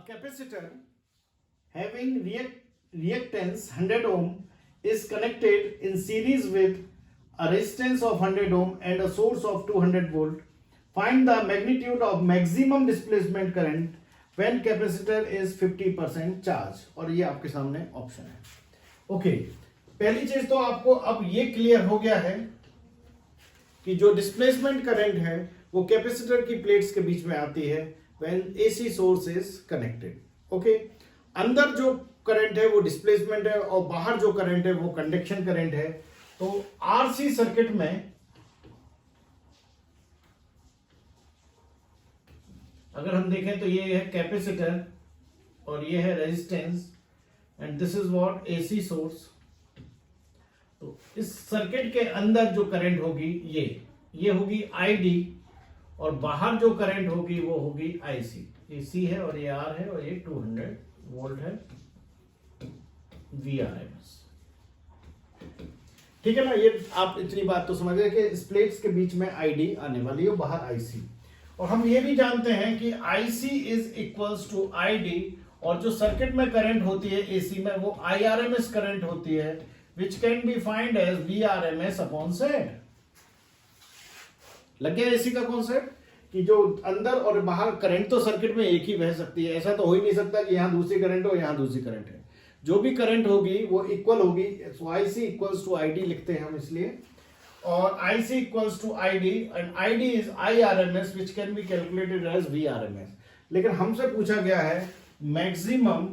capacitor having reactance 100 ohm is connected in series with a resistance of 100 ohm and a source of 200 volt. Find the magnitude of maximum displacement current when capacitor is 50% charge. और ये आपके सामने option है. Okay, पहली चीज तो आपको अब ये क्लियर हो गया है कि जो डिस्प्लेसमेंट करंट है वो कैपेसिटर की प्लेट्स के बीच में आती है when AC source is connected. Okay, अंदर जो करंट है वो डिस्प्लेसमेंट है और बाहर जो करंट है वो कंडक्शन करंट है. तो RC सर्किट में अगर हम देखें तो ये है कैपेसिटर और ये है resistance and this is what AC source. तो इस सर्किट के अंदर जो करंट होगी ये होगी ID और बाहर जो करंट होगी वो होगी IC. ये C है और ये R है और ये 200 वोल्ट है VRMS. ठीक है ना. ये आप इतनी बात तो समझ गए कि इस प्लेट्स के बीच में ID आने वाली है, बाहर IC. और हम ये भी जानते हैं कि IC is equals to ID और जो सर्किट में करंट होती है AC में वो IRMS करंट होती है which can be find as VRMS upon Z. लग गया AC का कॉन्सेप्ट कि जो अंदर और बाहर करंट तो सर्किट में एक ही बह सकती है. ऐसा तो हो ही नहीं सकता कि यहां दूसरी करंट हो यहां दूसरी करंट है. जो भी करंट होगी वो इक्वल होगी. So IC equals to ID लिखते हैं हम इसलिए. और IC equals to ID and ID is IRMS which can be calculated as VRMS. लेकिन हमसे पूछा गया है मैक्सिमम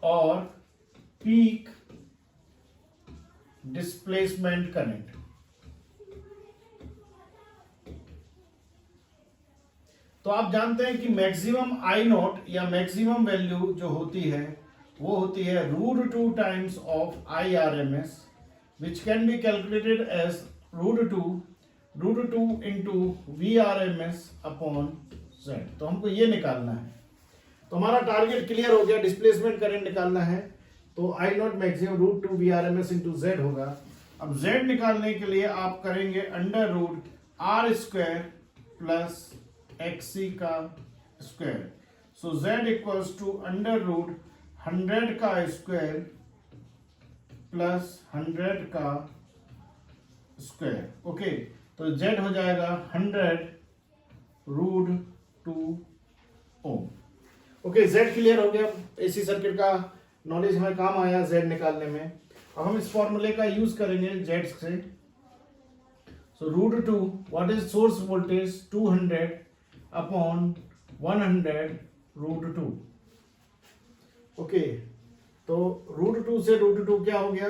और पीक डिस्प्लेसमेंट करंट. तो आप जानते हैं कि मैक्सिमम I नॉट या मैक्सिमम वैल्यू जो होती है वो होती है √2 times of IRMS which can be calculated as √2 into VRMS upon Z. तो हमको ये निकालना है. तो हमारा टारगेट क्लियर हो गया, डिस्प्लेसमेंट करंट निकालना है. तो I not maximum √2 VRMS into Z होगा. अब Z निकालने के लिए आप करेंगे √R² प्लस XC का square. So Z equals to √100 का स्क्वायर प्लस 100 का स्क्वायर. ओके, तो Z हो जाएगा 100√2 ओम. ओके, Z क्लियर हो गया. AC सर्किट का नॉलेज हमें काम आया Z निकालने में. अब हम इस फॉर्मूले का यूज करेंगे Z से. सो √2 what is source voltage 200 upon 100√2. Okay, तो √2 से √2 क्या हो गया,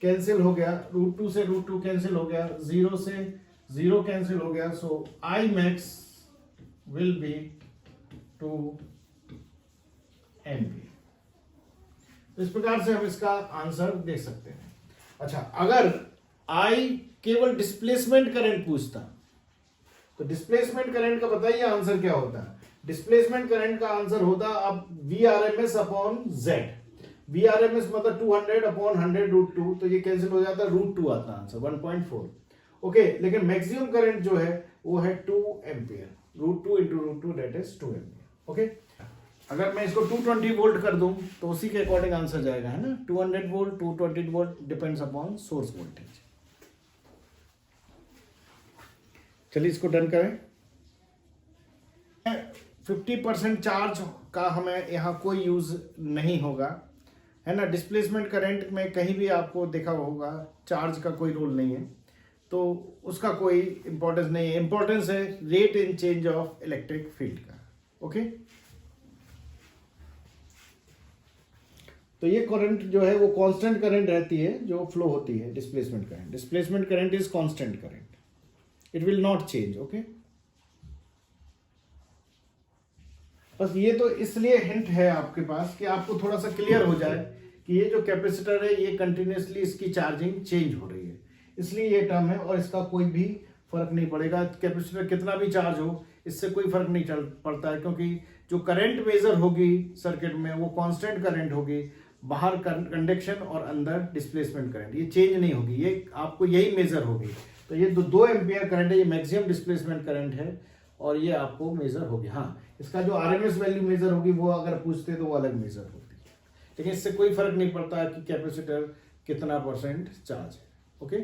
कैंसिल हो गया. √2 से √2 कैंसिल हो गया, 0 से 0 कैंसिल हो गया. सो I max will be 2 ampere. इस प्रकार से हम इसका आंसर दे सकते हैं. अच्छा, अगर I केवल डिस्प्लेसमेंट करंट पूछता तो डिस्प्लेसमेंट करंट का बताइए आंसर क्या होता है. डिस्प्लेसमेंट करंट का आंसर होता अब VRMS अपॉन Z. VRMS मतलब 200 अपॉन 100√2. तो ये कैंसिल हो जाता है, √2 आता आंसर 1.4. ओके, लेकिन मैक्सिमम करंट जो है वो है 2 ampere. √2 into √2 that is 2 ampere. Okay, अगर मैं इसको 220 वोल्ट कर दूं तो उसी के अकॉर्डिंग आंसर जाएगा, है ना. 200 volt 220 volt depends upon source voltage. चलिए इसको डन करें. 50% चार्ज का हमें यहाँ कोई यूज नहीं होगा, है ना. डिस्प्लेसमेंट करंट में कहीं भी आपको देखा होगा चार्ज का कोई रोल नहीं है, तो उसका कोई इंपॉर्टेंस नहीं है. इंपॉर्टेंस है rate in change of electric field का. ओके, तो ये करंट जो है वो कांस्टेंट करंट रहती है जो फ्लो होती है. Displacement current, displacement current is constant current, it will not change. Okay, बस ये तो इसलिए हिंट है आपके पास कि आपको थोड़ा सा क्लियर हो जाए कि ये जो कैपेसिटर है ये कंटिन्यूसली इसकी चार्जिंग चेंज हो रही है, इसलिए ये टर्म है. और इसका कोई भी फर्क नहीं पड़ेगा, कैपेसिटर कितना भी चार्ज हो इससे कोई फर्क नहीं पड़ता है, क्योंकि जो करंट मेजर होगी सर्किट में वो कांस्टेंट करंट होगी. बाहर कंडक्शन और अंदर डिस्प्लेसमेंट करंट ये चेंज नहीं होगी, ये आपको यही मेजर होगी. तो ये 2 एम्पियर करंट है, ये मैक्सिमम डिस्प्लेसमेंट करंट है और ये आपको मेजर होगी। हाँ, इसका जो आरएमएस वैल्यू मेजर होगी वो अगर पूछते तो वो अलग मेजर होती है, लेकिन इससे कोई फर्क नहीं पड़ता कि कैपेसिटर कितना % चार्ज है। ओके।